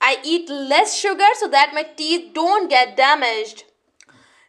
I eat less sugar so that my teeth don't get damaged.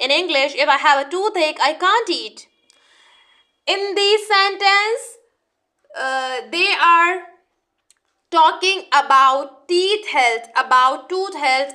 In English, if I have a toothache, I can't eat. In this sentence, they are talking about teeth health, about tooth health,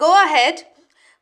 Go ahead.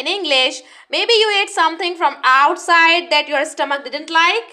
In English, maybe you ate something from outside that your stomach didn't like.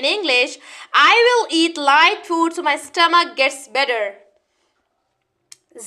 In English, I will eat light food so my stomach gets better.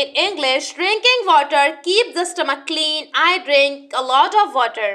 In English, drinking water keeps the stomach clean. I drink a lot of water.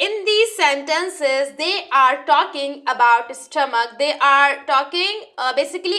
in these sentences they are talking about stomach. They are talking basically